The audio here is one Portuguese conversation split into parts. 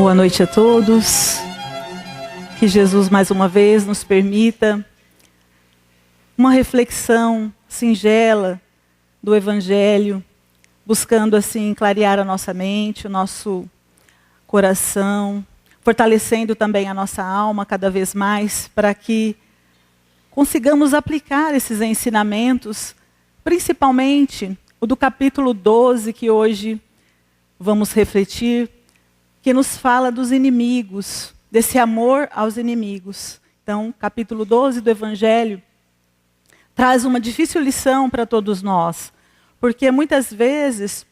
Boa noite a todos. Que Jesus mais uma vez nos permita uma reflexão singela do Evangelho, buscando assim clarear a nossa mente, o nosso coração, fortalecendo também a nossa alma cada vez mais, para que consigamos aplicar esses ensinamentos, principalmente o do capítulo 12, que hoje vamos refletir, que nos fala dos inimigos, desse amor aos inimigos. Então, capítulo 12 do Evangelho traz uma difícil lição para todos nós, porque muitas vezes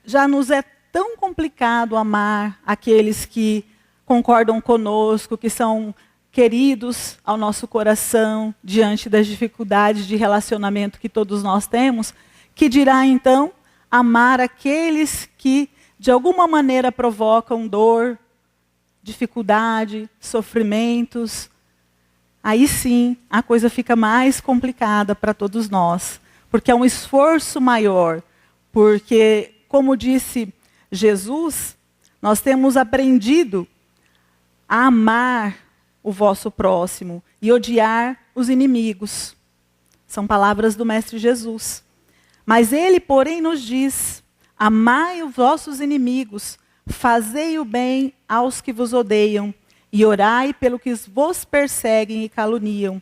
já nos é tão complicado amar aqueles que concordam conosco, que são queridos ao nosso coração, diante das dificuldades de relacionamento que todos nós temos, que dirá então amar aqueles que de alguma maneira provocam dor, dificuldade, sofrimentos. Aí sim, a coisa fica mais complicada para todos nós, porque é um esforço maior, porque, como disse Jesus, nós temos aprendido a amar o vosso próximo e odiar os inimigos. São palavras do Mestre Jesus. Mas ele, porém, nos diz: amai os vossos inimigos, fazei o bem aos que vos odeiam, e orai pelo que vos perseguem e caluniam,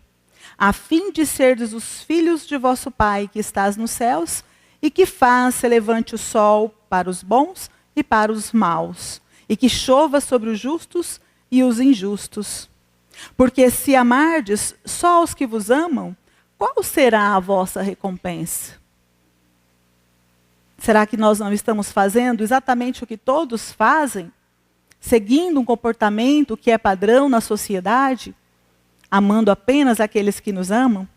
a fim de serdes os filhos de vosso Pai que estás nos céus, e que faz se levante o sol para os bons e para os maus, e que chova sobre os justos e os injustos. Porque se amardes só os que vos amam, qual será a vossa recompensa? Será que nós não estamos fazendo exatamente o que todos fazem? Seguindo um comportamento que é padrão na sociedade? Amando apenas aqueles que nos amam?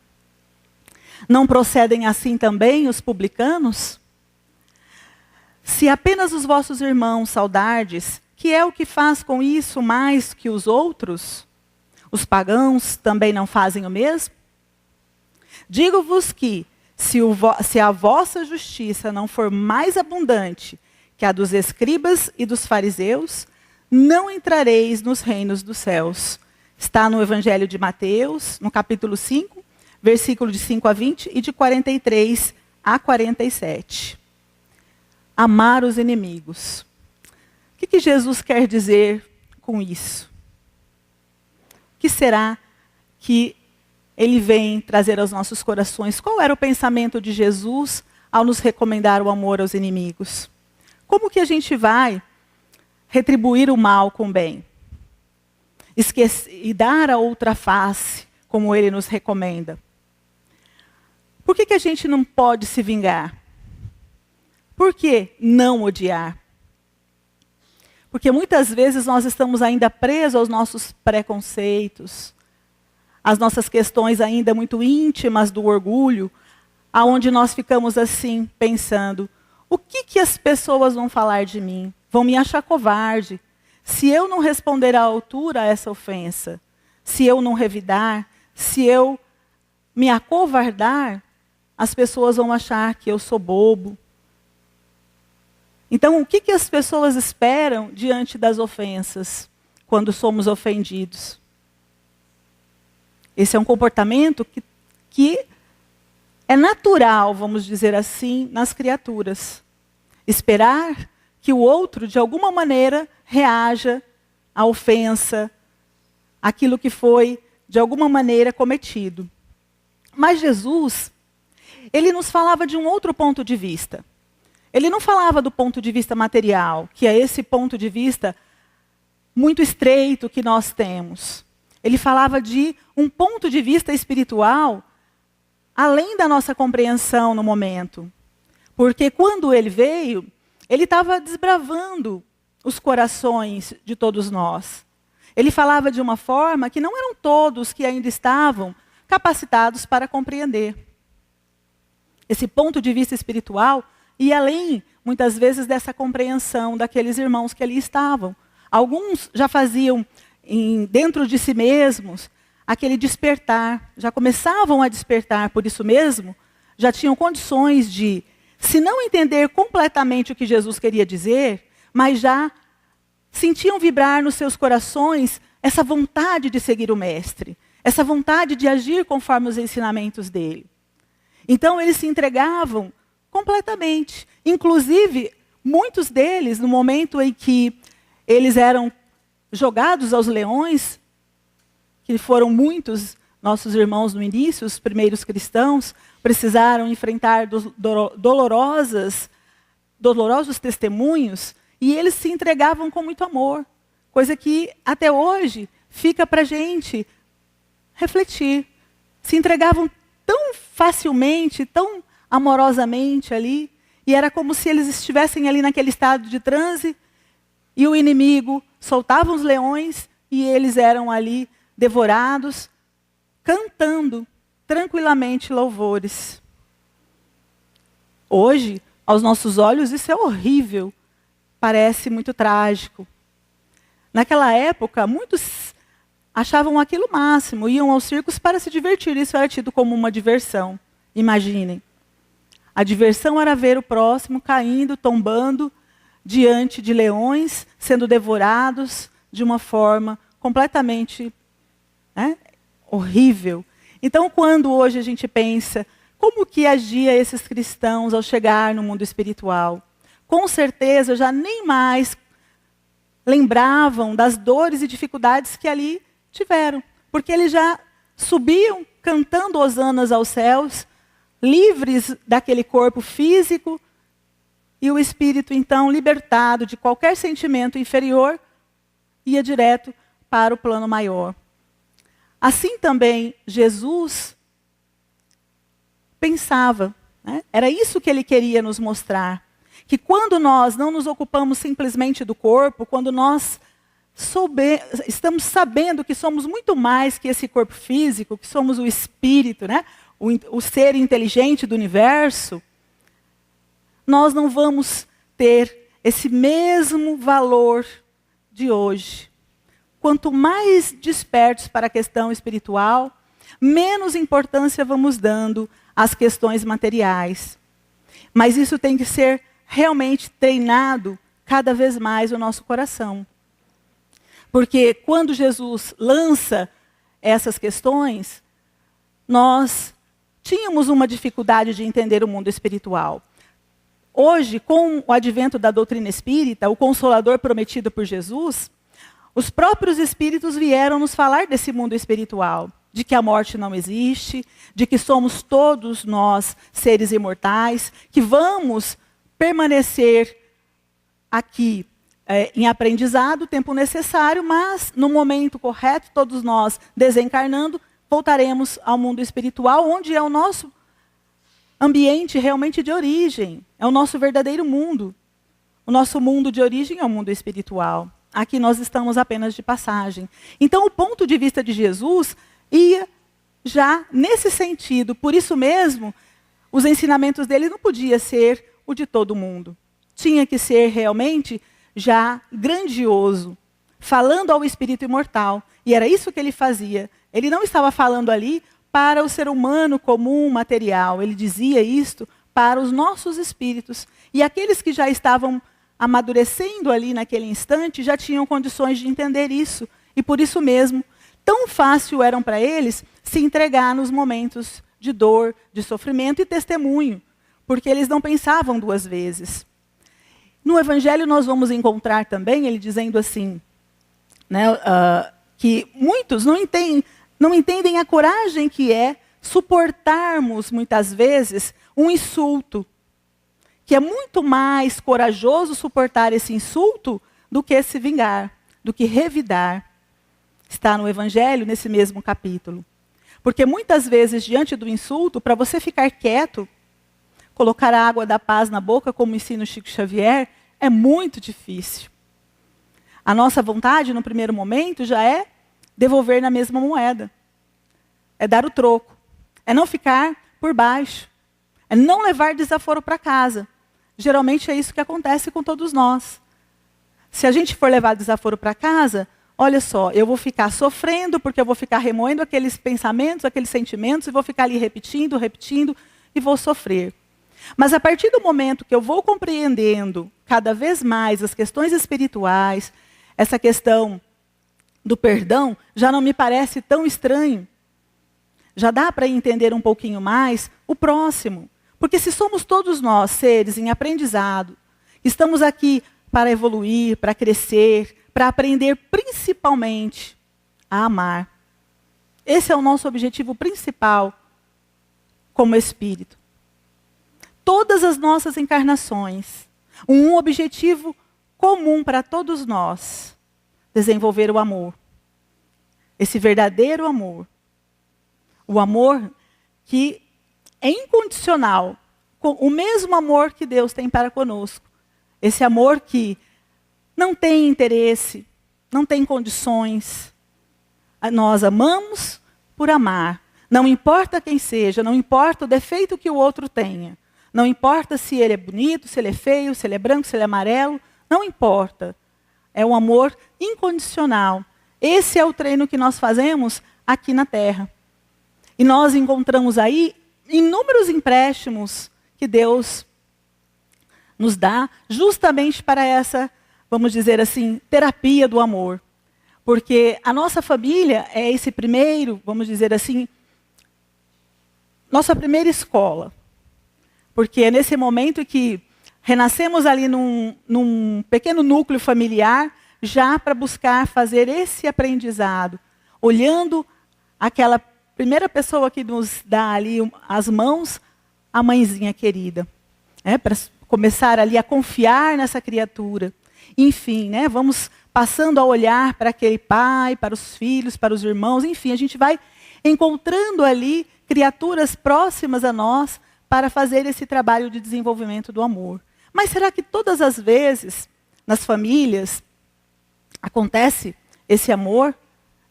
Não procedem assim também os publicanos? Se apenas os vossos irmãos saudardes, que é o que faz com isso mais que os outros? Os pagãos também não fazem o mesmo? Digo-vos que, se a vossa justiça não for mais abundante que a dos escribas e dos fariseus, não entrareis nos reinos dos céus. Está no Evangelho de Mateus, no capítulo 5, versículo de 5 a 20 e de 43 a 47. Amar os inimigos. O que Jesus quer dizer com isso? O que será que ele vem trazer aos nossos corações? Qual era o pensamento de Jesus ao nos recomendar o amor aos inimigos? Como que a gente vai retribuir o mal com o bem? E dar a outra face, como ele nos recomenda. Por que a gente não pode se vingar? Por que não odiar? Porque muitas vezes nós estamos ainda presos aos nossos preconceitos, as nossas questões ainda muito íntimas do orgulho, aonde nós ficamos assim, pensando: o que as pessoas vão falar de mim? Vão me achar covarde. Se eu não responder à altura a essa ofensa, se eu não revidar, se eu me acovardar, as pessoas vão achar que eu sou bobo. Então, o que as pessoas esperam diante das ofensas, quando somos ofendidos? Esse é um comportamento que é natural, vamos dizer assim, nas criaturas. Esperar que o outro, de alguma maneira, reaja à ofensa, àquilo que foi, de alguma maneira, cometido. Mas Jesus, ele nos falava de um outro ponto de vista. Ele não falava do ponto de vista material, que é esse ponto de vista muito estreito que nós temos. Ele falava de um ponto de vista espiritual, além da nossa compreensão no momento. Porque quando ele veio, ele estava desbravando os corações de todos nós. Ele falava de uma forma que não eram todos que ainda estavam capacitados para compreender. Esse ponto de vista espiritual ia além, muitas vezes, dessa compreensão daqueles irmãos que ali estavam. Alguns já faziam dentro de si mesmos aquele despertar, já começavam a despertar por isso mesmo, já tinham condições de, se não entender completamente o que Jesus queria dizer, mas já sentiam vibrar nos seus corações essa vontade de seguir o Mestre, essa vontade de agir conforme os ensinamentos dele. Então eles se entregavam completamente. Inclusive, muitos deles, no momento em que eles eram jogados aos leões, que foram muitos nossos irmãos no início, os primeiros cristãos, precisaram enfrentar dolorosos testemunhos, e eles se entregavam com muito amor. Coisa que até hoje fica para a gente refletir. Se entregavam tão facilmente, tão amorosamente ali, e era como se eles estivessem ali naquele estado de transe, e o inimigo soltava os leões, e eles eram ali devorados, cantando tranquilamente louvores. Hoje, aos nossos olhos, isso é horrível, parece muito trágico. Naquela época, muitos achavam aquilo o máximo, iam aos circos para se divertir, isso era tido como uma diversão. Imaginem. A diversão era ver o próximo caindo, tombando, diante de leões, sendo devorados de uma forma completamente horrível. Então, quando hoje a gente pensa, como que agia esses cristãos ao chegar no mundo espiritual? Com certeza, já nem mais lembravam das dores e dificuldades que ali tiveram, porque eles já subiam cantando hosanas aos céus, livres daquele corpo físico, e o espírito, então, libertado de qualquer sentimento inferior, ia direto para o plano maior. Assim também, Jesus pensava, era isso que ele queria nos mostrar, que quando nós não nos ocupamos simplesmente do corpo, quando nós estamos sabendo que somos muito mais que esse corpo físico, que somos o espírito, o ser inteligente do universo, nós não vamos ter esse mesmo valor de hoje. Quanto mais despertos para a questão espiritual, menos importância vamos dando às questões materiais. Mas isso tem que ser realmente treinado cada vez mais no nosso coração. Porque quando Jesus lança essas questões, nós tínhamos uma dificuldade de entender o mundo espiritual. Hoje, com o advento da doutrina espírita, o Consolador prometido por Jesus, os próprios espíritos vieram nos falar desse mundo espiritual, de que a morte não existe, de que somos todos nós seres imortais, que vamos permanecer aqui em aprendizado o tempo necessário, mas no momento correto, todos nós desencarnando, voltaremos ao mundo espiritual, onde é o nosso ambiente realmente de origem, é o nosso verdadeiro mundo. O nosso mundo de origem é o mundo espiritual. Aqui nós estamos apenas de passagem. Então, o ponto de vista de Jesus ia já nesse sentido. Por isso mesmo, os ensinamentos dele não podia ser o de todo mundo. Tinha que ser realmente já grandioso, falando ao espírito imortal. E era isso que ele fazia. Ele não estava falando ali para o ser humano comum, material. Ele dizia isto para os nossos espíritos. E aqueles que já estavam amadurecendo ali naquele instante, já tinham condições de entender isso. E por isso mesmo, tão fácil eram para eles se entregar nos momentos de dor, de sofrimento e testemunho, porque eles não pensavam duas vezes. No Evangelho nós vamos encontrar também, ele dizendo assim, que muitos não entendem a coragem que é suportarmos, muitas vezes, um insulto, que é muito mais corajoso suportar esse insulto do que se vingar, do que revidar. Está no Evangelho, nesse mesmo capítulo. Porque muitas vezes, diante do insulto, para você ficar quieto, colocar a água da paz na boca, como ensina o Chico Xavier, é muito difícil. A nossa vontade, no primeiro momento, já é devolver na mesma moeda. É dar o troco. É não ficar por baixo. É não levar desaforo para casa. Geralmente é isso que acontece com todos nós. Se a gente for levar desaforo para casa, olha só, eu vou ficar sofrendo, porque eu vou ficar remoendo aqueles pensamentos, aqueles sentimentos, e vou ficar ali repetindo, e vou sofrer. Mas a partir do momento que eu vou compreendendo cada vez mais as questões espirituais, essa questão do perdão já não me parece tão estranho. Já dá para entender um pouquinho mais o próximo. Porque se somos todos nós seres em aprendizado, estamos aqui para evoluir, para crescer, para aprender principalmente a amar. Esse é o nosso objetivo principal como espírito. Todas as nossas encarnações, um objetivo comum para todos nós: desenvolver o amor. Esse verdadeiro amor. O amor que é incondicional, o mesmo amor que Deus tem para conosco. Esse amor que não tem interesse, não tem condições. Nós amamos por amar. Não importa quem seja, não importa o defeito que o outro tenha. Não importa se ele é bonito, se ele é feio, se ele é branco, se ele é amarelo. Não importa. É um amor incondicional. Esse é o treino que nós fazemos aqui na Terra. E nós encontramos aí inúmeros empréstimos que Deus nos dá justamente para essa, vamos dizer assim, terapia do amor. Porque a nossa família é esse primeiro, vamos dizer assim, nossa primeira escola. Porque é nesse momento que renascemos ali num pequeno núcleo familiar, já para buscar fazer esse aprendizado, olhando aquela primeira pessoa que nos dá ali as mãos, a mãezinha querida. Para começar ali a confiar nessa criatura. Enfim, vamos passando a olhar para aquele pai, para os filhos, para os irmãos. Enfim, a gente vai encontrando ali criaturas próximas a nós para fazer esse trabalho de desenvolvimento do amor. Mas será que todas as vezes, nas famílias, acontece esse amor?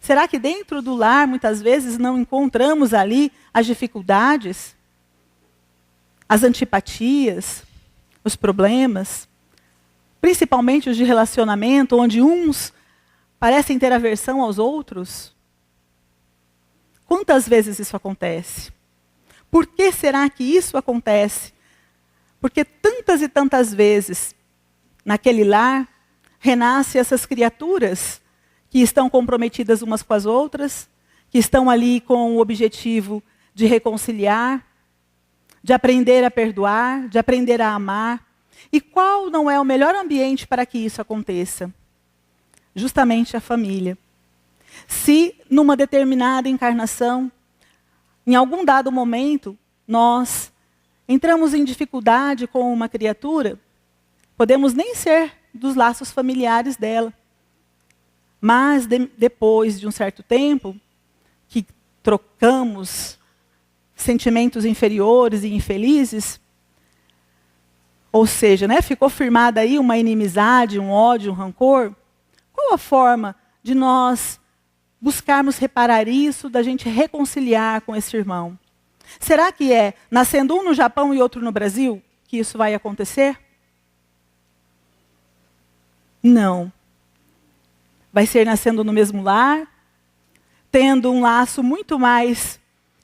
Será que dentro do lar, muitas vezes, não encontramos ali as dificuldades, as antipatias, os problemas, principalmente os de relacionamento, onde uns parecem ter aversão aos outros? Quantas vezes isso acontece? Por que será que isso acontece? Porque tantas e tantas vezes, naquele lar, renascem essas criaturas que estão comprometidas umas com as outras, que estão ali com o objetivo de reconciliar, de aprender a perdoar, de aprender a amar. E qual não é o melhor ambiente para que isso aconteça? Justamente a família. Se numa determinada encarnação, em algum dado momento, nós entramos em dificuldade com uma criatura, podemos nem ser dos laços familiares dela. Mas depois de um certo tempo, que trocamos sentimentos inferiores e infelizes, ou seja, ficou firmada aí uma inimizade, um ódio, um rancor, qual a forma de nós buscarmos reparar isso, da gente reconciliar com esse irmão? Será que é nascendo um no Japão e outro no Brasil que isso vai acontecer? Não. Vai ser nascendo no mesmo lar, tendo um laço muito mais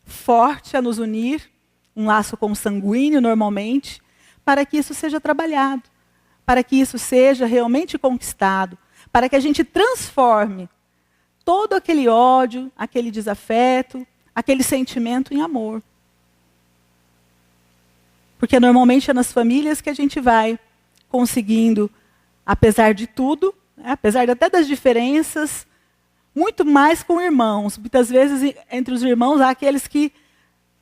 forte a nos unir, um laço consanguíneo normalmente, para que isso seja trabalhado, para que isso seja realmente conquistado, para que a gente transforme todo aquele ódio, aquele desafeto, aquele sentimento em amor. Porque normalmente é nas famílias que a gente vai conseguindo, apesar de tudo, apesar até das diferenças, muito mais com irmãos. Muitas vezes, entre os irmãos, há aqueles que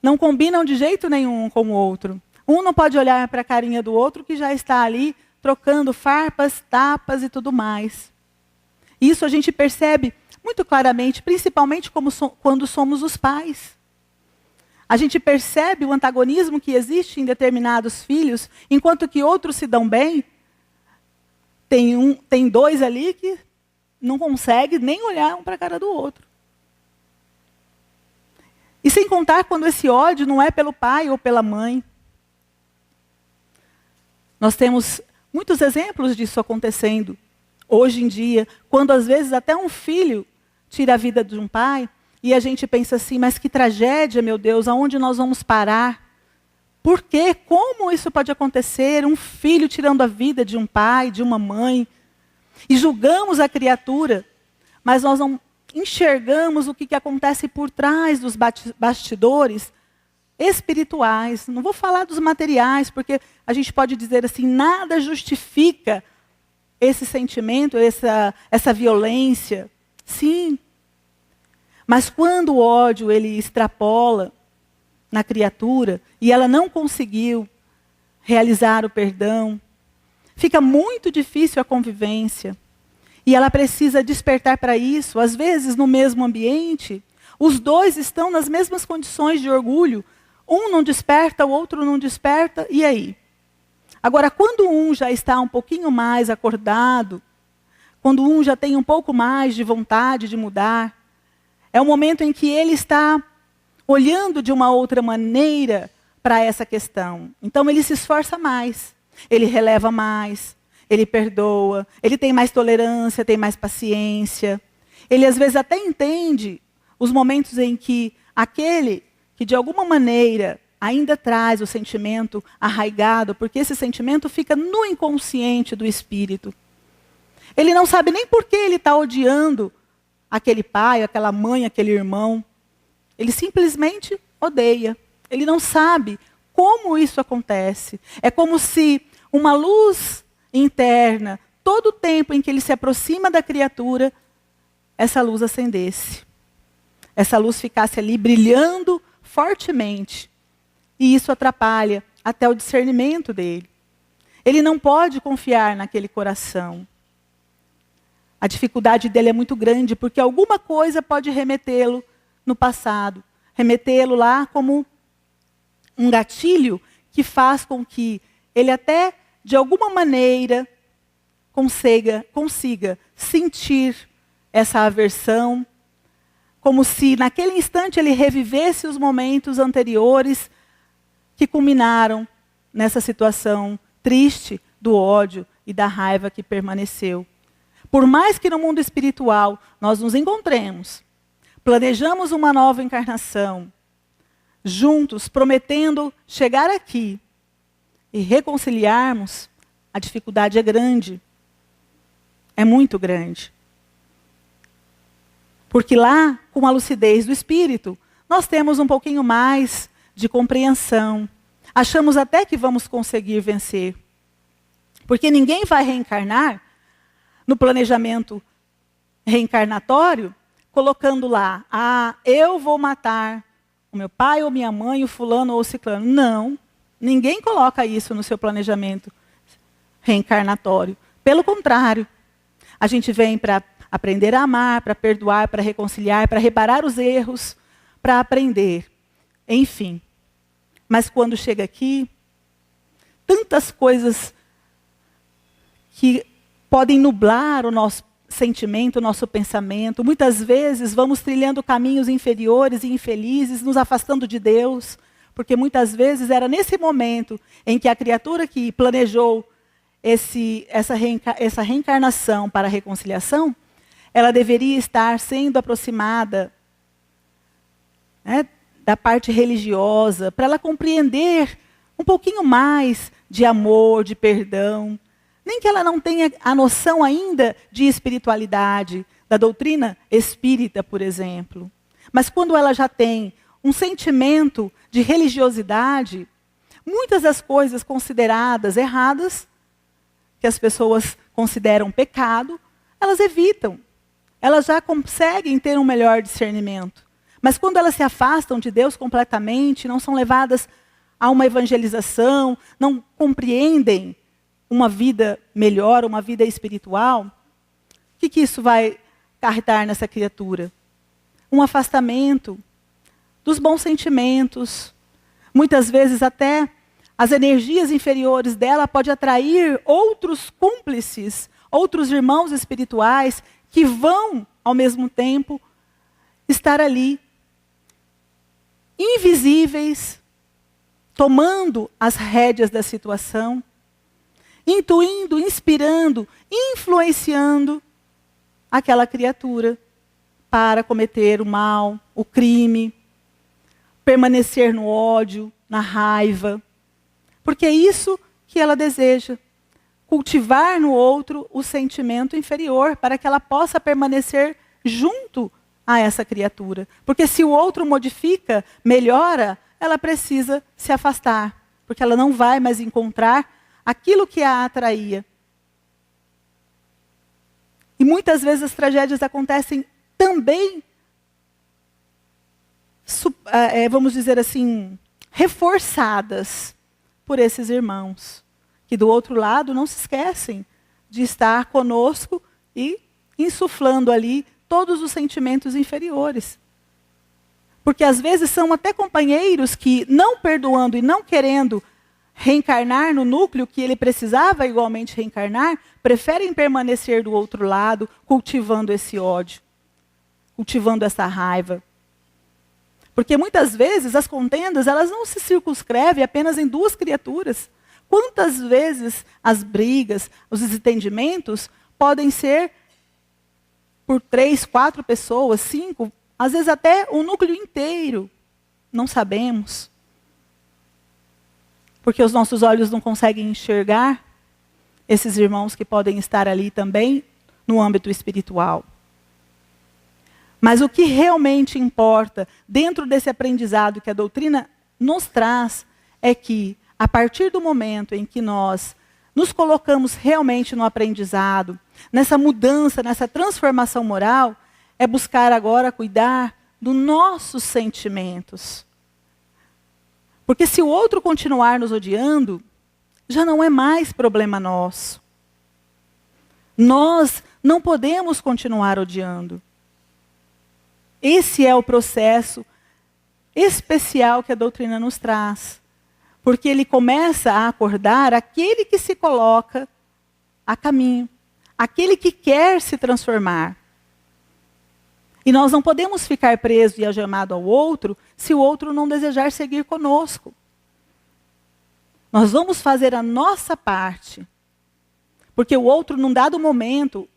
não combinam de jeito nenhum um com o outro. Um não pode olhar para a carinha do outro, que já está ali trocando farpas, tapas e tudo mais. Isso a gente percebe muito claramente, principalmente quando somos os pais. A gente percebe o antagonismo que existe em determinados filhos, enquanto que outros se dão bem. Tem dois ali que não conseguem nem olhar um para a cara do outro. E sem contar quando esse ódio não é pelo pai ou pela mãe. Nós temos muitos exemplos disso acontecendo hoje em dia, quando às vezes até um filho tira a vida de um pai, e a gente pensa assim, mas que tragédia, meu Deus, aonde nós vamos parar? Por quê? Como isso pode acontecer? Um filho tirando a vida de um pai, de uma mãe. E julgamos a criatura, mas nós não enxergamos o que acontece por trás dos bastidores espirituais. Não vou falar dos materiais, porque a gente pode dizer assim, nada justifica esse sentimento, essa violência. Sim. Mas quando o ódio ele extrapola na criatura e ela não conseguiu realizar o perdão, fica muito difícil a convivência. E ela precisa despertar para isso. Às vezes, no mesmo ambiente, os dois estão nas mesmas condições de orgulho. Um não desperta, o outro não desperta, e aí? Agora, quando um já está um pouquinho mais acordado, quando um já tem um pouco mais de vontade de mudar, é o momento em que ele está olhando de uma outra maneira para essa questão. Então, ele se esforça mais, ele releva mais, ele perdoa, ele tem mais tolerância, tem mais paciência. Ele, às vezes, até entende os momentos em que aquele que, de alguma maneira, ainda traz o sentimento arraigado, porque esse sentimento fica no inconsciente do espírito. Ele não sabe nem por que ele está odiando aquele pai, aquela mãe, aquele irmão. Ele simplesmente odeia. Ele não sabe como isso acontece. É como se uma luz interna, todo o tempo em que ele se aproxima da criatura, essa luz acendesse. Essa luz ficasse ali brilhando fortemente. E isso atrapalha até o discernimento dele. Ele não pode confiar naquele coração. A dificuldade dele é muito grande, porque alguma coisa pode remetê-lo no passado. Remetê-lo lá como um gatilho que faz com que ele até, de alguma maneira, consiga sentir essa aversão, como se naquele instante ele revivesse os momentos anteriores que culminaram nessa situação triste do ódio e da raiva que permaneceu. Por mais que no mundo espiritual nós nos encontremos, planejamos uma nova encarnação, juntos, prometendo chegar aqui e reconciliarmos, a dificuldade é grande. É muito grande. Porque lá, com a lucidez do espírito, nós temos um pouquinho mais de compreensão. Achamos até que vamos conseguir vencer. Porque ninguém vai reencarnar no planejamento reencarnatório, colocando lá, eu vou matar o meu pai ou minha mãe, o fulano ou o ciclano. Não, ninguém coloca isso no seu planejamento reencarnatório. Pelo contrário, a gente vem para aprender a amar, para perdoar, para reconciliar, para reparar os erros, para aprender. Enfim. Mas quando chega aqui, tantas coisas que podem nublar o nosso sentimento, o nosso pensamento. Muitas vezes vamos trilhando caminhos inferiores e infelizes, nos afastando de Deus, porque muitas vezes era nesse momento em que a criatura que planejou essa reencarnação para a reconciliação, ela deveria estar sendo aproximada, né, da parte religiosa, para ela compreender um pouquinho mais de amor, de perdão. Nem que ela não tenha a noção ainda de espiritualidade, da doutrina espírita, por exemplo. Mas quando ela já tem um sentimento de religiosidade, muitas das coisas consideradas erradas, que as pessoas consideram pecado, elas evitam. Elas já conseguem ter um melhor discernimento. Mas quando elas se afastam de Deus completamente, não são levadas a uma evangelização, não compreendem uma vida melhor, uma vida espiritual, o que isso vai acarretar nessa criatura? Um afastamento dos bons sentimentos. Muitas vezes até as energias inferiores dela podem atrair outros cúmplices, outros irmãos espirituais que vão, ao mesmo tempo, estar ali, invisíveis, tomando as rédeas da situação, intuindo, inspirando, influenciando aquela criatura para cometer o mal, o crime, permanecer no ódio, na raiva. Porque é isso que ela deseja. cultivar no outro o sentimento inferior, para que ela possa permanecer junto a essa criatura. Porque se o outro modifica, melhora, ela precisa se afastar, porque ela não vai mais encontrar aquilo que a atraía. E muitas vezes as tragédias acontecem também, vamos dizer assim, reforçadas por esses irmãos, que do outro lado não se esquecem de estar conosco e insuflando ali todos os sentimentos inferiores. Porque às vezes são até companheiros que, não perdoando e não querendo reencarnar no núcleo que ele precisava igualmente reencarnar, preferem permanecer do outro lado, cultivando esse ódio, cultivando essa raiva. Porque muitas vezes as contendas, elas não se circunscrevem apenas em duas criaturas. Quantas vezes as brigas, os desentendimentos podem ser por 3, 4 pessoas, 5, às vezes até o núcleo inteiro. Não sabemos. Porque os nossos olhos não conseguem enxergar esses irmãos que podem estar ali também no âmbito espiritual. Mas o que realmente importa dentro desse aprendizado que a doutrina nos traz é que, a partir do momento em que nós nos colocamos realmente no aprendizado, nessa mudança, nessa transformação moral, é buscar agora cuidar dos nossos sentimentos. Porque se o outro continuar nos odiando, já não é mais problema nosso. Nós não podemos continuar odiando. Esse é o processo especial que a doutrina nos traz. Porque ele começa a acordar aquele que se coloca a caminho, aquele que quer se transformar. E nós não podemos ficar presos e algemados ao outro se o outro não desejar seguir conosco. Nós vamos fazer a nossa parte. Porque o outro, num dado momento,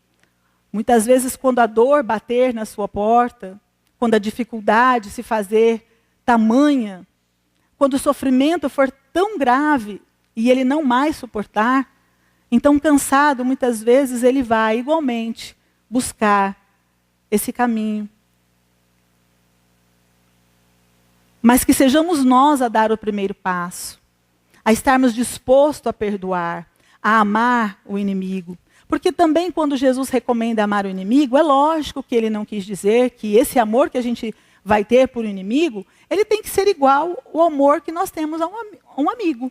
muitas vezes quando a dor bater na sua porta, quando a dificuldade se fazer tamanha, quando o sofrimento for tão grave e ele não mais suportar, então cansado, muitas vezes ele vai igualmente buscar esse caminho. Mas que sejamos nós a dar o primeiro passo, a estarmos dispostos a perdoar, a amar o inimigo. Porque também quando Jesus recomenda amar o inimigo, é lógico que ele não quis dizer que esse amor que a gente vai ter por inimigo, ele tem que ser igual ao amor que nós temos a um amigo.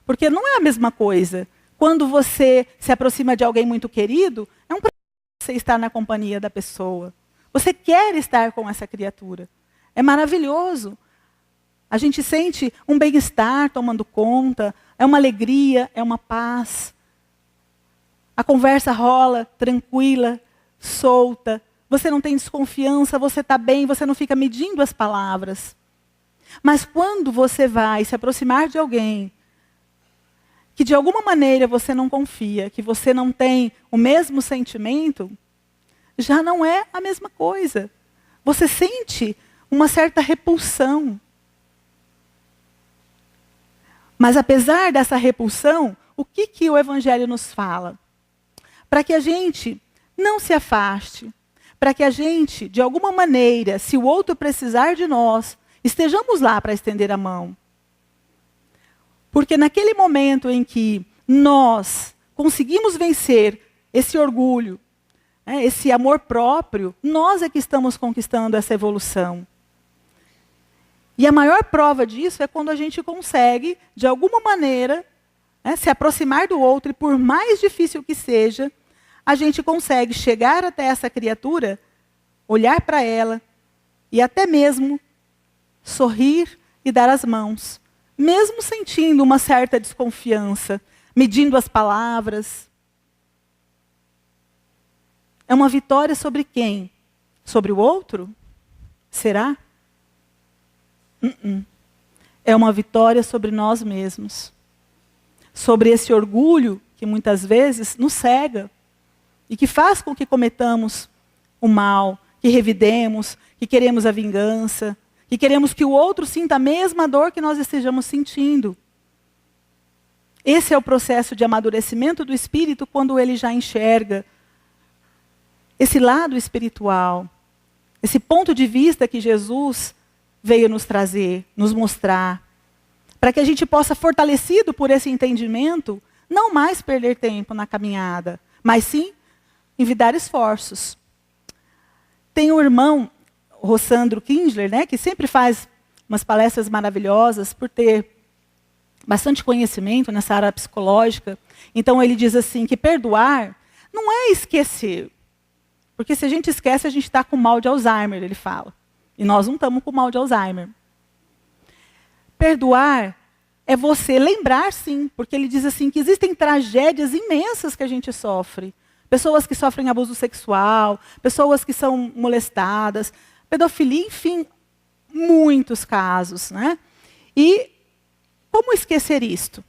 Porque não é a mesma coisa. Quando você se aproxima de alguém muito querido, é um prazer você estar na companhia da pessoa. Você quer estar com essa criatura. É maravilhoso. A gente sente um bem-estar tomando conta, é uma alegria, é uma paz. A conversa rola tranquila, solta. Você não tem desconfiança, você está bem, você não fica medindo as palavras. Mas quando você vai se aproximar de alguém que de alguma maneira você não confia, que você não tem o mesmo sentimento, já não é a mesma coisa. Você sente uma certa repulsão. Mas apesar dessa repulsão, o que o Evangelho nos fala? Para que a gente não se afaste, para que a gente, de alguma maneira, se o outro precisar de nós, estejamos lá para estender a mão. Porque naquele momento em que nós conseguimos vencer esse orgulho, esse amor próprio, nós é que estamos conquistando essa evolução. E a maior prova disso é quando a gente consegue, de alguma maneira, se aproximar do outro, e por mais difícil que seja, a gente consegue chegar até essa criatura, olhar para ela e até mesmo sorrir e dar as mãos, mesmo sentindo uma certa desconfiança, medindo as palavras. É uma vitória sobre quem? Sobre o outro? Será? É uma vitória sobre nós mesmos. Sobre esse orgulho que muitas vezes nos cega e que faz com que cometamos o mal, que revidemos, que queremos a vingança, que queremos que o outro sinta a mesma dor que nós estejamos sentindo. Esse é o processo de amadurecimento do espírito quando ele já enxerga esse lado espiritual, esse ponto de vista que Jesus veio nos trazer, nos mostrar, para que a gente possa, fortalecido por esse entendimento, não mais perder tempo na caminhada, mas sim envidar esforços. Tem um irmão, Rossandro Kindler, né, que sempre faz umas palestras maravilhosas por ter bastante conhecimento nessa área psicológica. Então ele diz assim que perdoar não é esquecer. Porque se a gente esquece, a gente está com mal de Alzheimer, ele fala. E nós não estamos com mal de Alzheimer. Perdoar é você lembrar, sim, porque ele diz assim que existem tragédias imensas que a gente sofre. Pessoas que sofrem abuso sexual, pessoas que são molestadas, pedofilia, enfim, muitos casos, né? E como esquecer isto?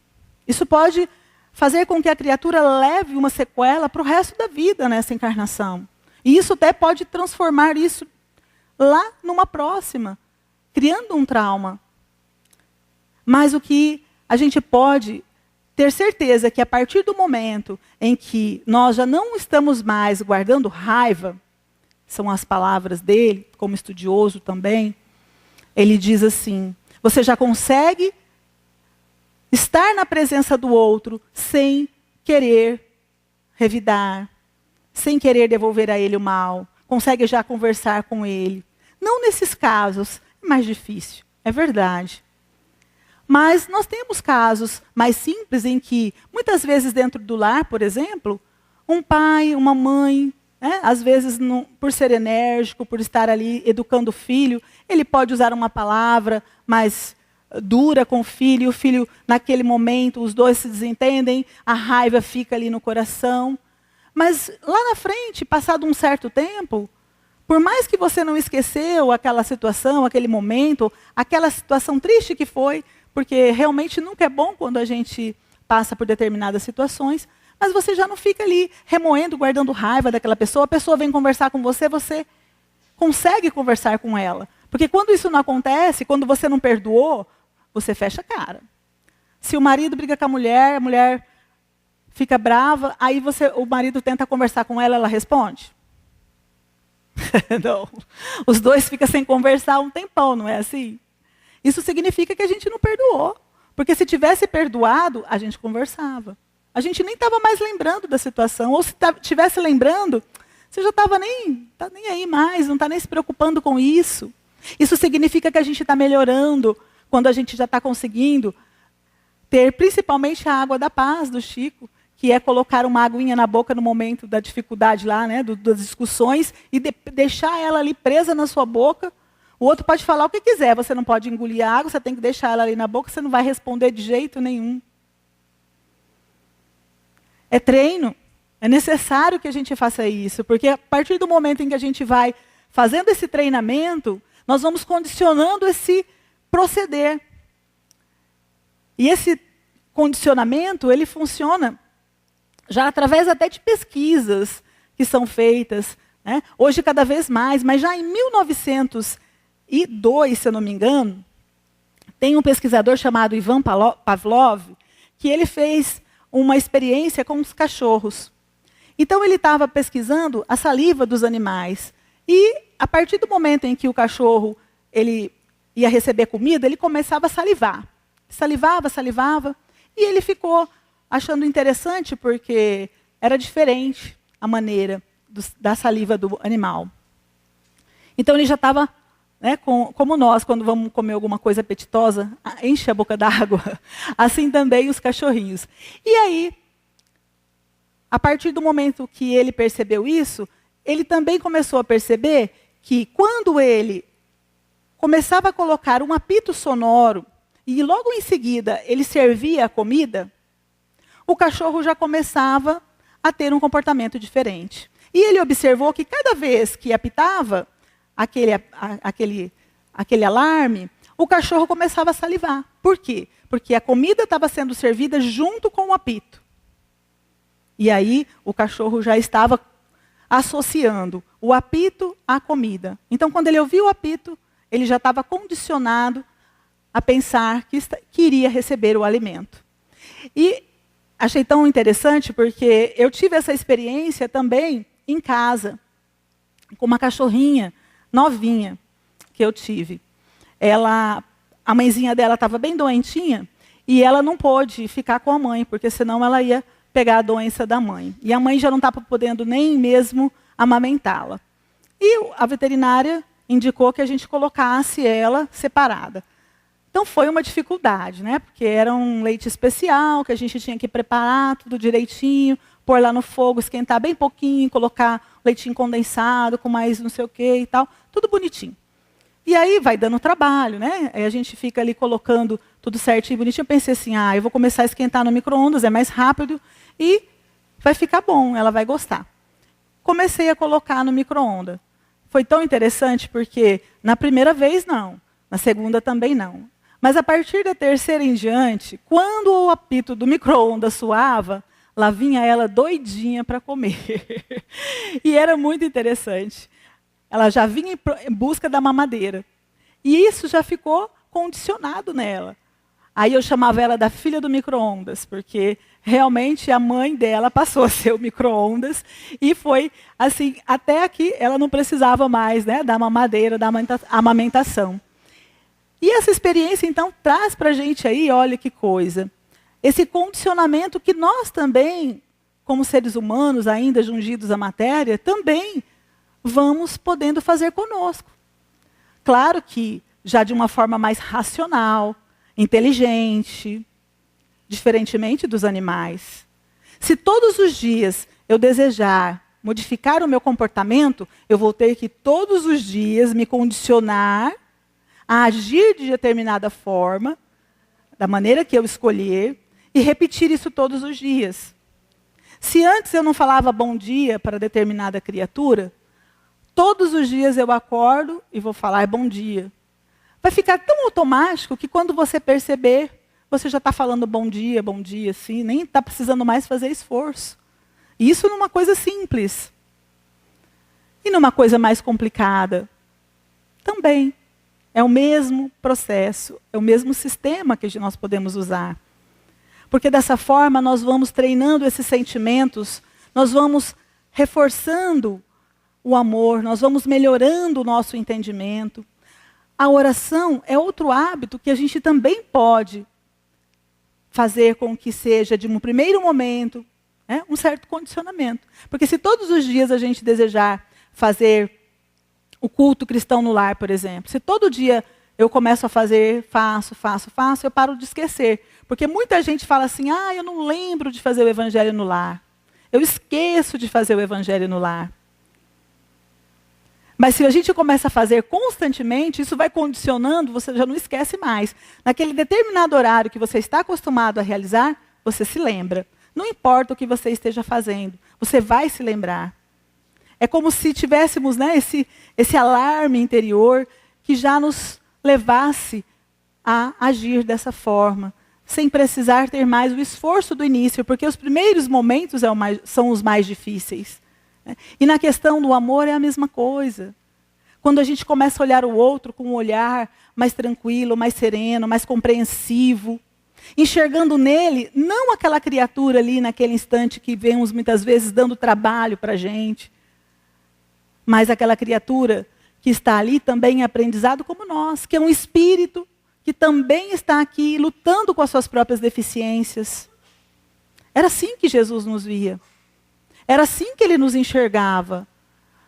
Isso pode fazer com que a criatura leve uma sequela para o resto da vida nessa encarnação. E isso até pode transformar isso lá numa próxima, criando um trauma. Mas o que a gente pode ter certeza é que a partir do momento em que nós já não estamos mais guardando raiva, são as palavras dele, como estudioso também, ele diz assim, você já consegue estar na presença do outro sem querer revidar, sem querer devolver a ele o mal, consegue já conversar com ele. Não nesses casos, é mais difícil, é verdade. Mas nós temos casos mais simples em que, muitas vezes dentro do lar, por exemplo, um pai, uma mãe, às vezes por ser enérgico, por estar ali educando o filho, ele pode usar uma palavra mais dura com o filho, naquele momento, os dois se desentendem, a raiva fica ali no coração. Mas lá na frente, passado um certo tempo, por mais que você não esqueceu aquela situação, aquele momento, aquela situação triste que foi, porque realmente nunca é bom quando a gente passa por determinadas situações, mas você já não fica ali remoendo, guardando raiva daquela pessoa, a pessoa vem conversar com você, você consegue conversar com ela. Porque quando isso não acontece, quando você não perdoou, você fecha a cara. Se o marido briga com a mulher fica brava, aí o marido tenta conversar com ela, ela responde? Não. Os dois ficam sem conversar um tempão, não é assim? Isso significa que a gente não perdoou. Porque se tivesse perdoado, a gente conversava. A gente nem estava mais lembrando da situação. Ou se estivesse lembrando, você já estava nem aí mais, não está nem se preocupando com isso. Isso significa que a gente está melhorando quando a gente já está conseguindo ter principalmente a água da paz do Chico, que é colocar uma aguinha na boca no momento da dificuldade lá, né, das discussões, e deixar ela ali presa na sua boca. O outro pode falar o que quiser, você não pode engolir a água, você tem que deixar ela ali na boca, você não vai responder de jeito nenhum. É treino, é necessário que a gente faça isso, porque a partir do momento em que a gente vai fazendo esse treinamento, nós vamos condicionando esse proceder. E esse condicionamento, ele funciona já através até de pesquisas que são feitas, né? Hoje cada vez mais, mas já em 1902, se eu não me engano, tem um pesquisador chamado Ivan Pavlov, que ele fez uma experiência com os cachorros. Então ele estava pesquisando a saliva dos animais. E a partir do momento em que o cachorro ele ia receber comida, ele começava a salivar. Salivava, e ele ficou achando interessante porque era diferente a maneira da saliva do animal. Então ele já estava, né, como nós, quando vamos comer alguma coisa apetitosa, enche a boca d'água. Assim também os cachorrinhos. E aí, a partir do momento que ele percebeu isso, ele também começou a perceber que quando ele começava a colocar um apito sonoro, e logo em seguida ele servia a comida, o cachorro já começava a ter um comportamento diferente. E ele observou que cada vez que apitava aquele alarme, o cachorro começava a salivar. Por quê? Porque a comida estava sendo servida junto com o apito. E aí o cachorro já estava associando o apito à comida. Então, quando ele ouviu o apito, ele já estava condicionado a pensar que iria receber o alimento. E achei tão interessante porque eu tive essa experiência também em casa, com uma cachorrinha novinha que eu tive. A mãezinha dela estava bem doentinha e ela não pôde ficar com a mãe, porque senão ela ia pegar a doença da mãe. E a mãe já não estava podendo nem mesmo amamentá-la. E a veterinária indicou que a gente colocasse ela separada. Então foi uma dificuldade, né? Porque era um leite especial, que a gente tinha que preparar tudo direitinho, pôr lá no fogo, esquentar bem pouquinho, colocar leitinho condensado com mais não sei o quê e tal, tudo bonitinho. E aí vai dando trabalho, né? Aí a gente fica ali colocando tudo certinho, bonitinho. Eu pensei assim, eu vou começar a esquentar no micro-ondas, é mais rápido e vai ficar bom, ela vai gostar. Comecei a colocar no micro-ondas. Foi tão interessante porque na primeira vez não, na segunda também não. Mas a partir da terceira em diante, quando o apito do micro-ondas soava, lá vinha ela doidinha para comer. E era muito interessante. Ela já vinha em busca da mamadeira. E isso já ficou condicionado nela. Aí eu chamava ela da filha do micro-ondas, porque realmente a mãe dela passou a ser o micro-ondas. E foi assim, até aqui ela não precisava mais, né, da mamadeira, da amamentação. E essa experiência, então, traz para a gente aí, olha que coisa, esse condicionamento que nós também, como seres humanos, ainda jungidos à matéria, também vamos podendo fazer conosco. Claro que já de uma forma mais racional, inteligente, diferentemente dos animais. Se todos os dias eu desejar modificar o meu comportamento, eu vou ter que todos os dias me condicionar a agir de determinada forma, da maneira que eu escolher, e repetir isso todos os dias. Se antes eu não falava bom dia para determinada criatura, todos os dias eu acordo e vou falar bom dia. Vai ficar tão automático que quando você perceber, você já está falando bom dia, assim, nem está precisando mais fazer esforço. E isso numa coisa simples. E numa coisa mais complicada, também. É o mesmo processo, é o mesmo sistema que nós podemos usar. Porque dessa forma nós vamos treinando esses sentimentos, nós vamos reforçando o amor, nós vamos melhorando o nosso entendimento. A oração é outro hábito que a gente também pode fazer com que seja, de um primeiro momento, um certo condicionamento. Porque se todos os dias a gente desejar fazer o culto cristão no lar, por exemplo, se todo dia eu começo a fazer, faço, eu paro de esquecer. Porque muita gente fala assim, eu não lembro de fazer o evangelho no lar. Eu esqueço de fazer o evangelho no lar. Mas se a gente começa a fazer constantemente, isso vai condicionando, você já não esquece mais. Naquele determinado horário que você está acostumado a realizar, você se lembra. Não importa o que você esteja fazendo, você vai se lembrar. É como se tivéssemos, esse alarme interior que já nos levasse a agir dessa forma, sem precisar ter mais o esforço do início, porque os primeiros momentos são os mais difíceis. E na questão do amor é a mesma coisa. Quando a gente começa a olhar o outro com um olhar mais tranquilo, mais sereno, mais compreensivo, enxergando nele, não aquela criatura ali naquele instante que vemos muitas vezes dando trabalho para a gente, mas aquela criatura que está ali também em aprendizado como nós, que é um espírito que também está aqui lutando com as suas próprias deficiências. Era assim que Jesus nos via. Era assim que ele nos enxergava.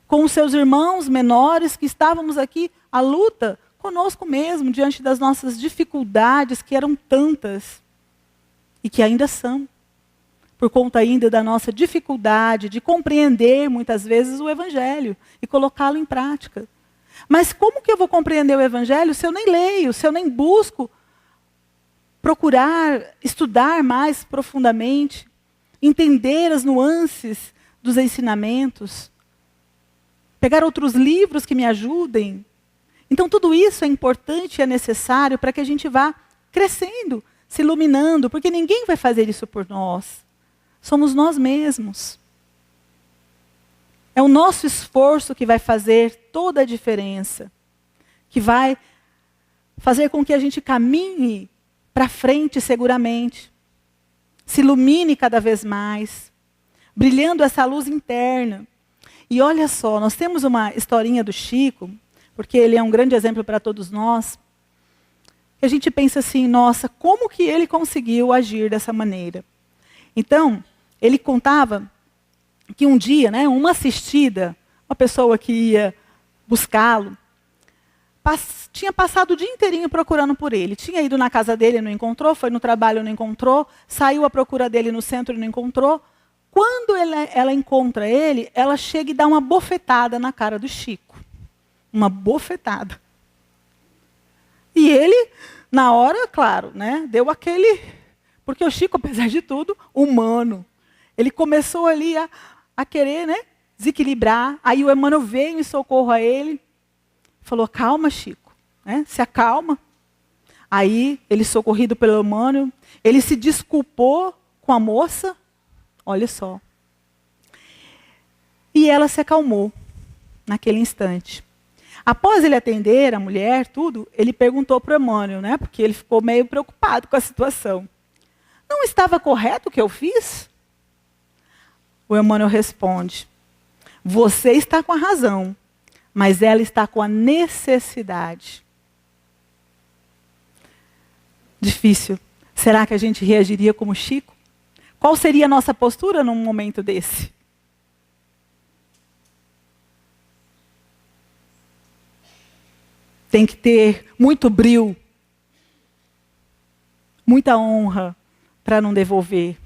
Com os seus irmãos menores que estávamos aqui à luta conosco mesmo, diante das nossas dificuldades, que eram tantas. E que ainda são. Por conta ainda da nossa dificuldade de compreender, muitas vezes, o Evangelho e colocá-lo em prática. Mas como que eu vou compreender o Evangelho se eu nem leio, se eu nem busco procurar, estudar mais profundamente, entender as nuances dos ensinamentos, pegar outros livros que me ajudem? Então tudo isso é importante e é necessário para que a gente vá crescendo, se iluminando, porque ninguém vai fazer isso por nós. Somos nós mesmos. É o nosso esforço que vai fazer toda a diferença, que vai fazer com que a gente caminhe para frente seguramente. se ilumine cada vez mais, brilhando essa luz interna. E olha só, nós temos uma historinha do Chico, porque ele é um grande exemplo para todos nós, que a gente pensa assim, nossa, como que ele conseguiu agir dessa maneira? Então, ele contava que um dia, né, uma assistida, uma pessoa que ia buscá-lo, tinha passado o dia inteirinho procurando por ele. Tinha ido na casa dele, não encontrou, foi no trabalho, não encontrou, saiu à procura dele no centro, não encontrou. Quando ela encontra ele, ela chega e dá uma bofetada na cara do Chico. Uma bofetada. E ele, na hora, claro, né, deu aquele... Porque o Chico, apesar de tudo, humano. Ele começou ali a querer, né, desequilibrar. Aí o Emmanuel veio em socorro a ele. Falou, calma, Chico, né, se acalma. Aí, ele socorrido pelo Emmanuel, ele se desculpou com a moça. Olha só. E ela se acalmou naquele instante. Após ele atender a mulher, tudo, ele perguntou para o Emmanuel, né, porque ele ficou meio preocupado com a situação. Não estava correto o que eu fiz? O Emmanuel responde, você está com a razão, mas ela está com a necessidade. Difícil. Será que a gente reagiria como Chico? Qual seria a nossa postura num momento desse? Tem que ter muito brio, muita honra para não devolver.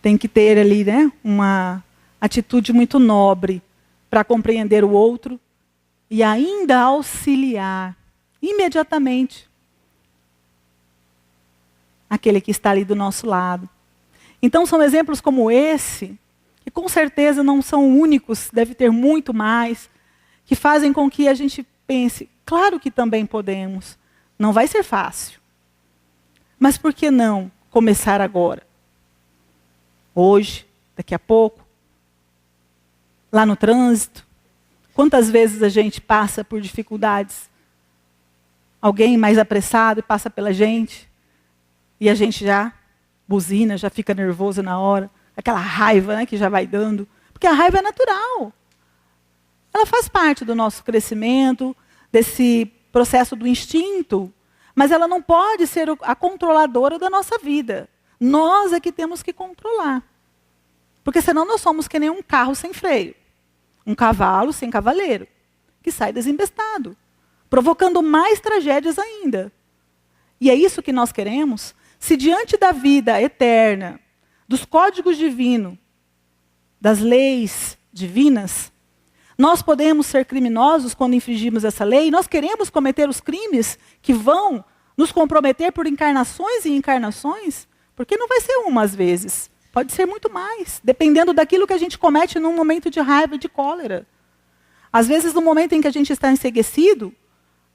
Tem que ter ali, né, uma atitude muito nobre para compreender o outro e ainda auxiliar imediatamente aquele que está ali do nosso lado. Então são exemplos como esse, que com certeza não são únicos, deve ter muito mais, que fazem com que a gente pense, claro que também podemos, não vai ser fácil. Mas por que não começar agora? Hoje, daqui a pouco, lá no trânsito, quantas vezes a gente passa por dificuldades? Alguém mais apressado passa pela gente, e a gente já buzina, já fica nervoso na hora, aquela raiva, né, que já vai dando, porque a raiva é natural. Ela faz parte do nosso crescimento, desse processo do instinto, mas ela não pode ser a controladora da nossa vida. Nós é que temos que controlar. Porque senão nós somos que nem um carro sem freio. Um cavalo sem cavaleiro, que sai desembestado, provocando mais tragédias ainda. E é isso que nós queremos? Se diante da vida eterna, dos códigos divinos, das leis divinas, nós podemos ser criminosos quando infringimos essa lei, nós queremos cometer os crimes que vão nos comprometer por encarnações e encarnações, porque não vai ser uma às vezes, pode ser muito mais, dependendo daquilo que a gente comete num momento de raiva, de cólera. Às vezes, no momento em que a gente está enceguecido,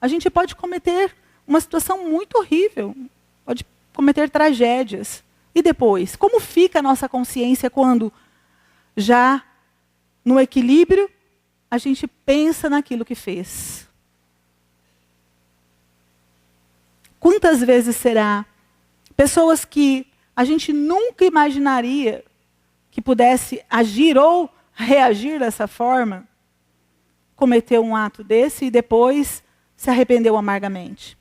a gente pode cometer uma situação muito horrível, pode cometer tragédias. E depois, como fica a nossa consciência quando, já no equilíbrio, a gente pensa naquilo que fez? Quantas vezes será pessoas que a gente nunca imaginaria que pudesse agir ou reagir dessa forma, cometeu um ato desse e depois se arrependeu amargamente?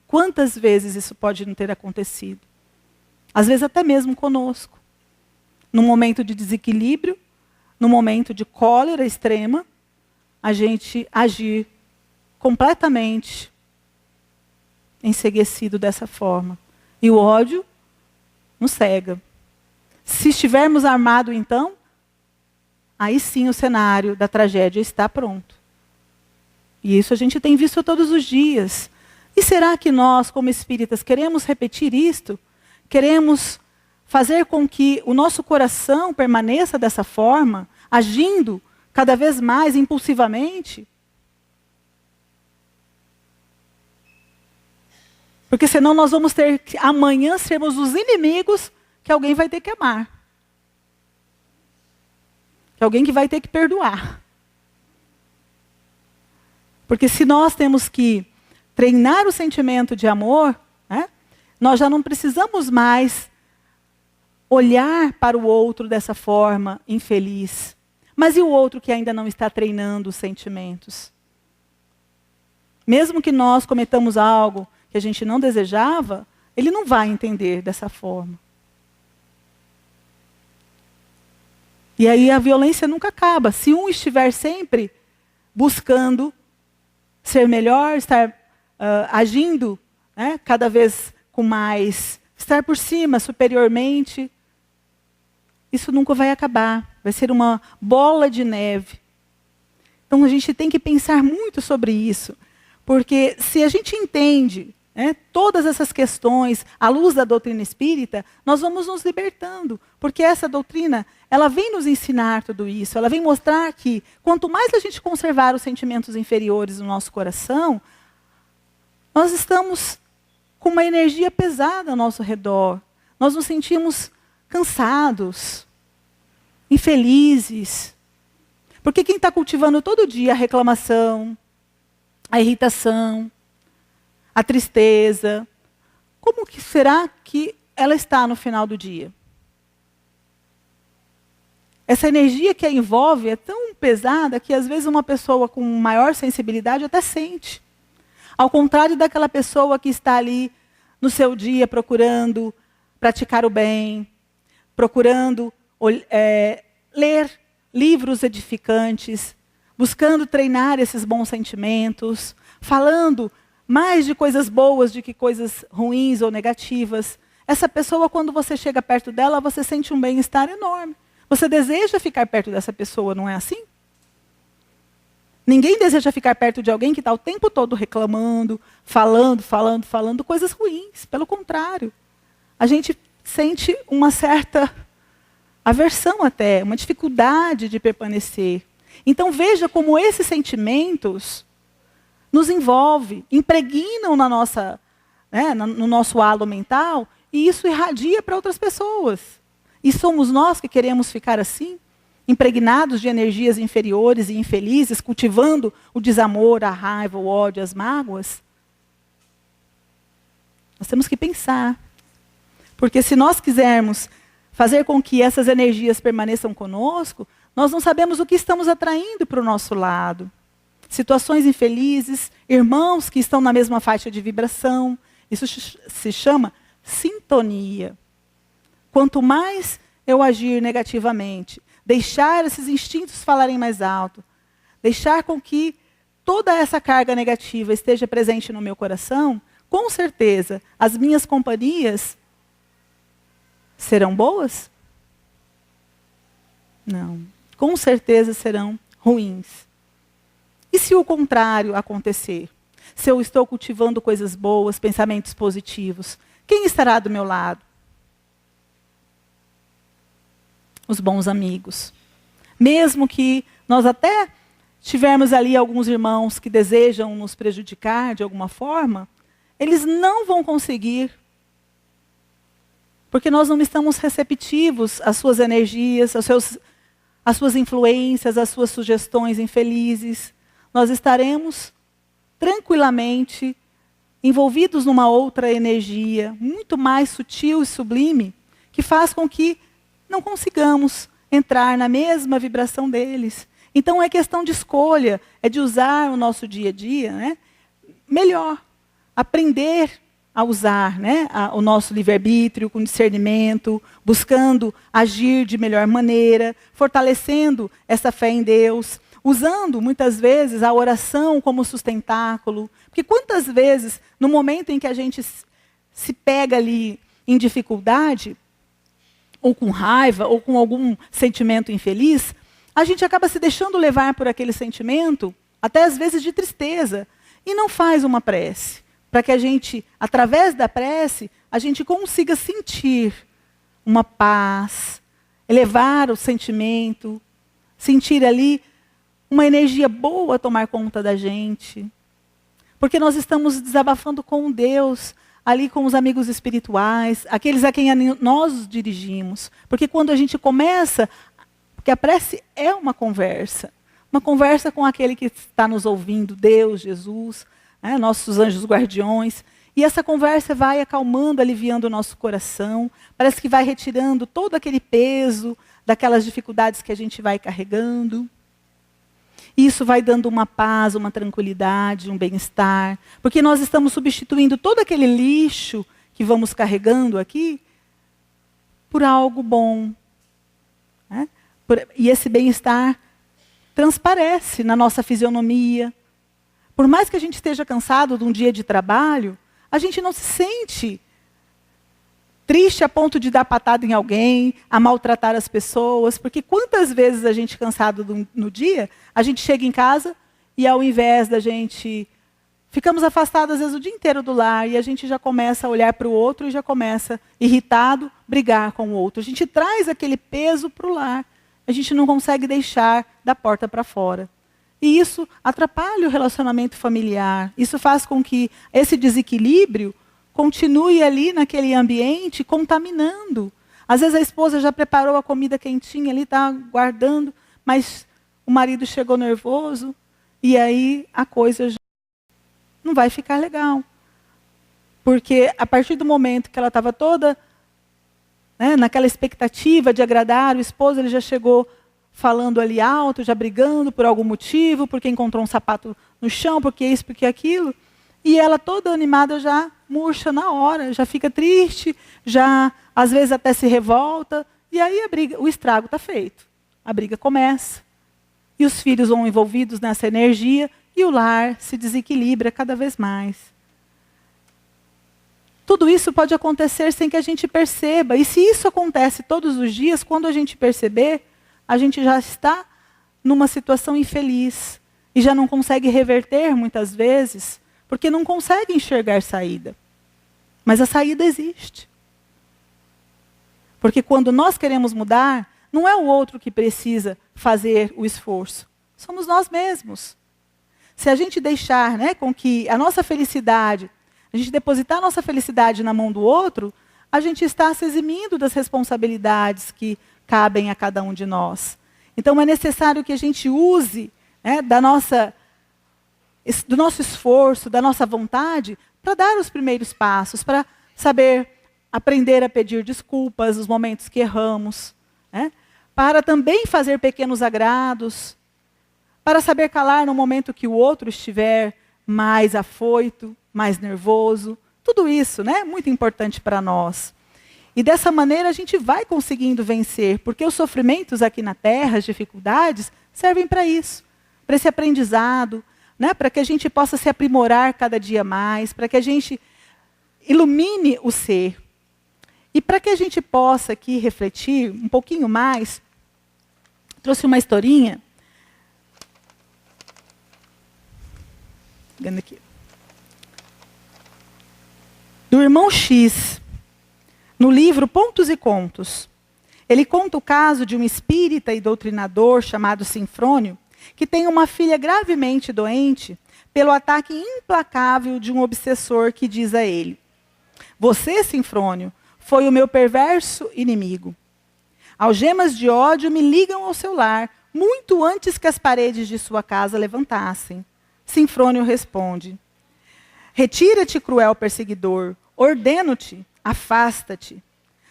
Quantas vezes isso pode não ter acontecido? Às vezes até mesmo conosco. Num momento de desequilíbrio, num momento de cólera extrema, a gente agir completamente enceguecido dessa forma. E o ódio nos cega. Se estivermos armados, então, aí sim o cenário da tragédia está pronto. E isso a gente tem visto todos os dias. E será que nós, como espíritas, queremos repetir isto? Queremos fazer com que o nosso coração permaneça dessa forma, agindo cada vez mais impulsivamente? Porque senão nós vamos ter que amanhã sermos os inimigos que alguém vai ter que amar. Que alguém que vai ter que perdoar. Porque se nós temos que treinar o sentimento de amor, né, nós já não precisamos mais olhar para o outro dessa forma infeliz. Mas e o outro que ainda não está treinando os sentimentos? Mesmo que nós cometamos algo que a gente não desejava, ele não vai entender dessa forma. E aí a violência nunca acaba. Se um estiver sempre buscando ser melhor, estar agindo, né, cada vez com mais, estar por cima, superiormente, isso nunca vai acabar. Vai ser uma bola de neve. Então a gente tem que pensar muito sobre isso. Porque se a gente entende, né, todas essas questões à luz da doutrina espírita, nós vamos nos libertando. Porque essa doutrina, ela vem nos ensinar tudo isso. Ela vem mostrar que quanto mais a gente conservar os sentimentos inferiores no nosso coração, nós estamos com uma energia pesada ao nosso redor. Nós nos sentimos cansados, infelizes. Porque quem está cultivando todo dia a reclamação, a irritação, a tristeza, como que será que ela está no final do dia? Essa energia que a envolve é tão pesada que às vezes uma pessoa com maior sensibilidade até sente. Ao contrário daquela pessoa que está ali no seu dia procurando praticar o bem, procurando ler livros edificantes, buscando treinar esses bons sentimentos, falando mais de coisas boas do que coisas ruins ou negativas. Essa pessoa, quando você chega perto dela, você sente um bem-estar enorme. Você deseja ficar perto dessa pessoa, não é assim? Ninguém deseja ficar perto de alguém que está o tempo todo reclamando, falando coisas ruins. Pelo contrário, a gente sente uma certa aversão até, uma dificuldade de permanecer. Então veja como esses sentimentos nos envolvem, impregnam na nossa, no nosso halo mental, e isso irradia para outras pessoas. E somos nós que queremos ficar assim, impregnados de energias inferiores e infelizes, cultivando o desamor, a raiva, o ódio, as mágoas? Nós temos que pensar. Porque se nós quisermos fazer com que essas energias permaneçam conosco, nós não sabemos o que estamos atraindo para o nosso lado. Situações infelizes, irmãos que estão na mesma faixa de vibração. Isso se chama sintonia. Quanto mais eu agir negativamente, deixar esses instintos falarem mais alto, deixar com que toda essa carga negativa esteja presente no meu coração, com certeza as minhas companhias serão boas? Não. Com certeza serão ruins. E se o contrário acontecer? Se eu estou cultivando coisas boas, pensamentos positivos, quem estará do meu lado? Os bons amigos. Mesmo que nós até tivermos ali alguns irmãos que desejam nos prejudicar de alguma forma, eles não vão conseguir, porque nós não estamos receptivos às suas energias, às suas influências, às suas sugestões infelizes. Nós estaremos tranquilamente envolvidos numa outra energia, muito mais sutil e sublime, que faz com que não consigamos entrar na mesma vibração deles. Então é questão de escolha, é de usar o nosso dia a dia, melhor, aprender a usar o nosso livre-arbítrio com discernimento, buscando agir de melhor maneira, fortalecendo essa fé em Deus, usando muitas vezes a oração como sustentáculo. Porque quantas vezes, no momento em que a gente se pega ali em dificuldade, ou com raiva, ou com algum sentimento infeliz, a gente acaba se deixando levar por aquele sentimento, até às vezes de tristeza, e não faz uma prece, para que a gente, através da prece, a gente consiga sentir uma paz, elevar o sentimento, sentir ali uma energia boa tomar conta da gente. Porque nós estamos desabafando com Deus, ali com os amigos espirituais, aqueles a quem nós nos dirigimos. Porque quando a gente começa, porque a prece é uma conversa com aquele que está nos ouvindo, Deus, Jesus, nossos anjos guardiões. E essa conversa vai acalmando, aliviando o nosso coração. Parece que vai retirando todo aquele peso daquelas dificuldades que a gente vai carregando. E isso vai dando uma paz, uma tranquilidade, um bem-estar. Porque nós estamos substituindo todo aquele lixo que vamos carregando aqui por algo bom. Né? E esse bem-estar transparece na nossa fisionomia. Por mais que a gente esteja cansado de um dia de trabalho, a gente não se sente triste a ponto de dar patada em alguém, a maltratar as pessoas, porque quantas vezes a gente cansado no dia, a gente chega em casa e ao invés da gente... Ficamos afastados às vezes o dia inteiro do lar e a gente já começa a olhar para o outro e já começa, irritado, brigar com o outro. A gente traz aquele peso para o lar. A gente não consegue deixar da porta para fora. E isso atrapalha o relacionamento familiar. Isso faz com que esse desequilíbrio continue ali naquele ambiente contaminando. Às vezes a esposa já preparou a comida quentinha ali, está guardando, mas o marido chegou nervoso e aí a coisa já não vai ficar legal. Porque a partir do momento que ela estava toda naquela expectativa de agradar o esposo, ele já chegou falando ali alto, já brigando por algum motivo, porque encontrou um sapato no chão, porque isso, porque aquilo. E ela toda animada já murcha na hora, já fica triste, já às vezes até se revolta. E aí a briga, o estrago está feito. A briga começa. E os filhos vão envolvidos nessa energia e o lar se desequilibra cada vez mais. Tudo isso pode acontecer sem que a gente perceba. E se isso acontece todos os dias, quando a gente perceber, a gente já está numa situação infeliz. E já não consegue reverter muitas vezes, porque não consegue enxergar saída. Mas a saída existe. Porque quando nós queremos mudar, não é o outro que precisa fazer o esforço. Somos nós mesmos. Se a gente deixar com que a nossa felicidade, a gente depositar a nossa felicidade na mão do outro, a gente está se eximindo das responsabilidades que cabem a cada um de nós. Então é necessário que a gente use do nosso esforço, da nossa vontade, para dar os primeiros passos, para saber aprender a pedir desculpas nos momentos que erramos, para também fazer pequenos agrados, para saber calar no momento que o outro estiver mais afoito, mais nervoso. Tudo isso é muito importante para nós. E dessa maneira a gente vai conseguindo vencer, porque os sofrimentos aqui na Terra, as dificuldades, servem para isso, para esse aprendizado, para que a gente possa se aprimorar cada dia mais, para que a gente ilumine o ser. E para que a gente possa aqui refletir um pouquinho mais, trouxe uma historinha. Aqui. Do irmão X, no livro Pontos e Contos. Ele conta o caso de um espírita e doutrinador chamado Sinfrônio, que tem uma filha gravemente doente pelo ataque implacável de um obsessor que diz a ele: "Você, Sinfrônio, foi o meu perverso inimigo. Algemas de ódio me ligam ao seu lar, muito antes que as paredes de sua casa levantassem." Sinfrônio responde: "Retira-te, cruel perseguidor, ordeno-te, afasta-te."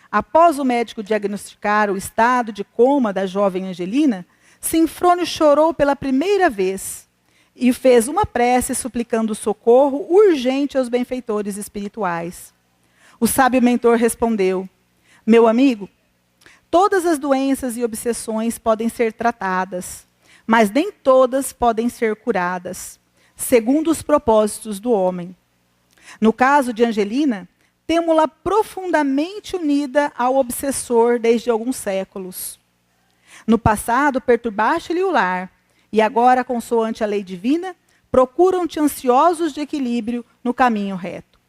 Após o médico diagnosticar o estado de coma da jovem Angelina, Sinfrônio chorou pela primeira vez e fez uma prece suplicando socorro urgente aos benfeitores espirituais. O sábio mentor respondeu: "Meu amigo, todas as doenças e obsessões podem ser tratadas, mas nem todas podem ser curadas, segundo os propósitos do homem. No caso de Angelina, temo-la profundamente unida ao obsessor desde alguns séculos. No passado, perturbaste-lhe o lar, e agora, consoante a lei divina, procuram-te ansiosos de equilíbrio no caminho reto.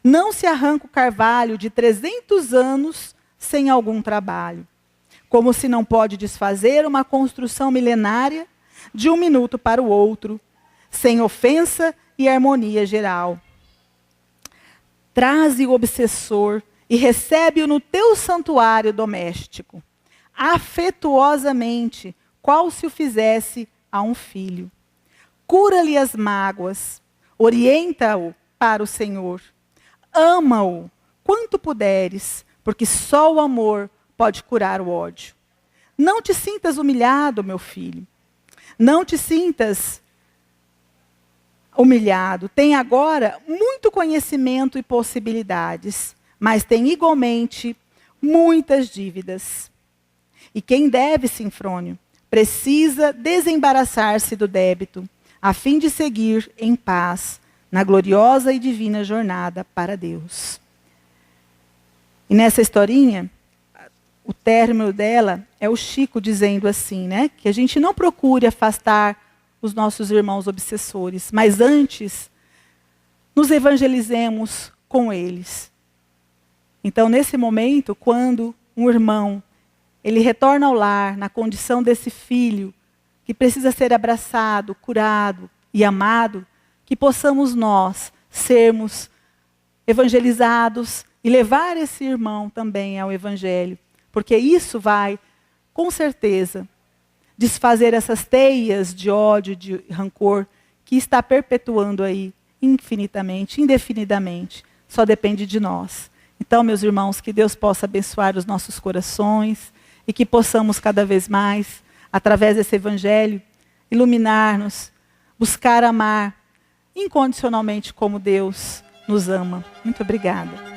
Não se arranca o carvalho de 300 anos sem algum trabalho, como se não pode desfazer uma construção milenária de um minuto para o outro, sem ofensa e harmonia geral. Traze o obsessor e recebe-o no teu santuário doméstico, afetuosamente, qual se o fizesse a um filho. Cura-lhe as mágoas, orienta-o para o Senhor. Ama-o quanto puderes, porque só o amor pode curar o ódio. Não te sintas humilhado, meu filho. Não te sintas humilhado. Tem agora muito conhecimento e possibilidades, mas tem igualmente muitas dívidas. E quem deve, Sinfrônio, precisa desembaraçar-se do débito, a fim de seguir em paz na gloriosa e divina jornada para Deus. E nessa historinha, o término dela é o Chico dizendo assim, né? Que a gente não procure afastar os nossos irmãos obsessores, mas antes nos evangelizemos com eles. Então, nesse momento, quando um irmão ele retorna ao lar na condição desse filho que precisa ser abraçado, curado e amado, que possamos nós sermos evangelizados e levar esse irmão também ao evangelho, porque isso vai, com certeza, desfazer essas teias de ódio, de rancor, que está perpetuando aí infinitamente, indefinidamente. Só depende de nós. Então, meus irmãos, que Deus possa abençoar os nossos corações e que possamos cada vez mais, através desse evangelho, iluminar-nos, buscar amar incondicionalmente como Deus nos ama. Muito obrigada.